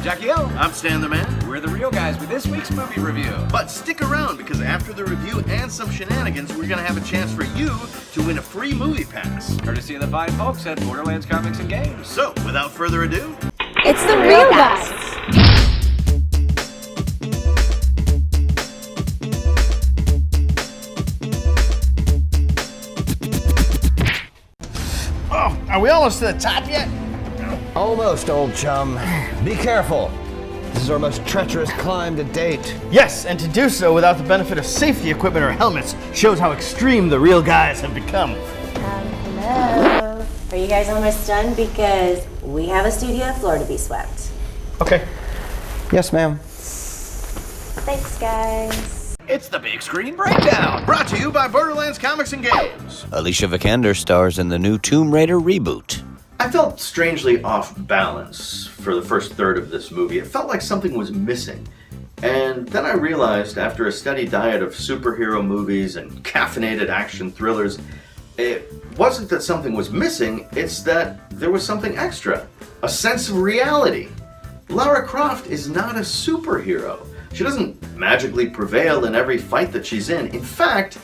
Jackie O. I'm Stan the Man. We're the real guys with this week's movie review. But stick around, because after the review and some shenanigans, we're going to have a chance for you to win a free movie pass. Courtesy of the fine folks at Borderlands Comics and Games. So, without further ado, it's the real guys. Oh, are we almost to the top yet? Almost, old chum. Be careful. This is our most treacherous climb to date. Yes, and to do so without the benefit of safety equipment or helmets shows how extreme the real guys have become. Hello. Are you guys almost done? Because we have a studio floor to be swept. Okay. Yes, ma'am. Thanks, guys. It's the Big Screen Breakdown. brought to you by Borderlands Comics and Games. Alicia Vikander stars in the new Tomb Raider reboot. I felt strangely off balance for the first third of this movie. It felt like something was missing. And then I realized, after a steady diet of superhero movies and caffeinated action thrillers, it wasn't that something was missing, it's that there was something extra. A sense of reality. Lara Croft is not a superhero. She doesn't magically prevail in every fight that she's in. In fact,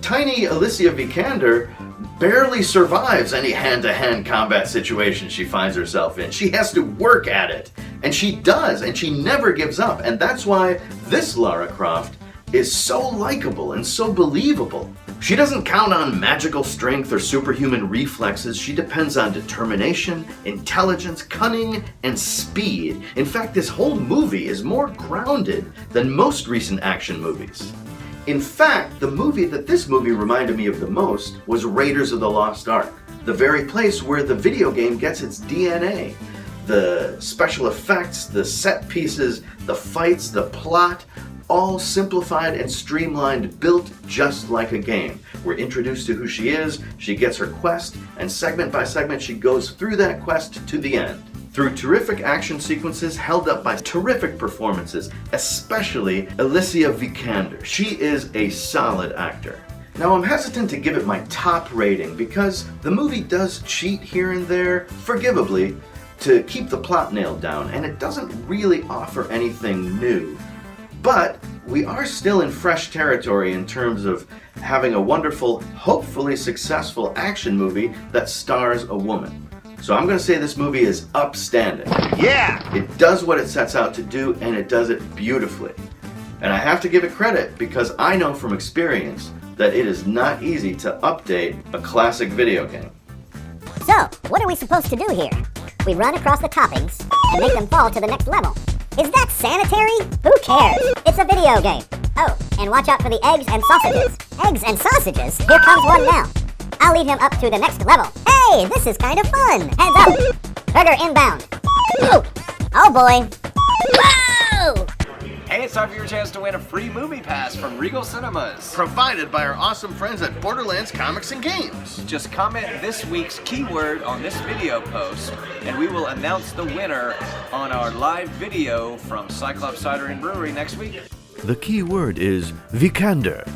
tiny Alicia Vikander barely survives any hand-to-hand combat situation she finds herself in. She has to work at it. And she does, and she never gives up. And that's why this Lara Croft is so likable and so believable. She doesn't count on magical strength or superhuman reflexes. She depends on determination, intelligence, cunning, and speed. In fact, this whole movie is more grounded than most recent action movies. In fact, the movie that this movie reminded me of the most was Raiders of the Lost Ark, the very place where the video game gets its DNA. The special effects, the set pieces, the fights, the plot, all simplified and streamlined, built just like a game. We're introduced to who she is, she gets her quest, and segment by segment she goes through that quest to the end. Through terrific action sequences held up by terrific performances, especially Alicia Vikander. She is a solid actor. Now, I'm hesitant to give it my top rating because the movie does cheat here and there, forgivably, to keep the plot nailed down, and it doesn't really offer anything new. But we are still in fresh territory in terms of having a wonderful, hopefully successful action movie that stars a woman. So I'm going to say this movie is upstanding. Yeah! It does what it sets out to do, and it does it beautifully. And I have to give it credit because I know from experience that it is not easy to update a classic video game. So, what are we supposed to do here? We run across the toppings and make them fall to the next level. Is that sanitary? Who cares? It's a video game. Oh, and watch out for the eggs and sausages. Eggs and sausages? Here comes one now. I'll lead him up to the next level. Hey, this is kind of fun. Heads up. Burger inbound. Ooh. Oh boy. Whoa! Hey, it's time for your chance to win a free movie pass from Regal Cinemas. Provided by our awesome friends at Borderlands Comics and Games. Just comment this week's keyword on this video post, and we will announce the winner on our live video from Cyclops Cider and Brewery next week. The key word is Vikander.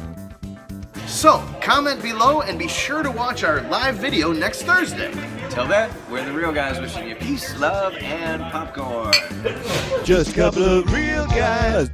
So, comment below and be sure to watch our live video next Thursday. Till then, we're the real guys wishing you peace, love, and popcorn. Just a couple of real guys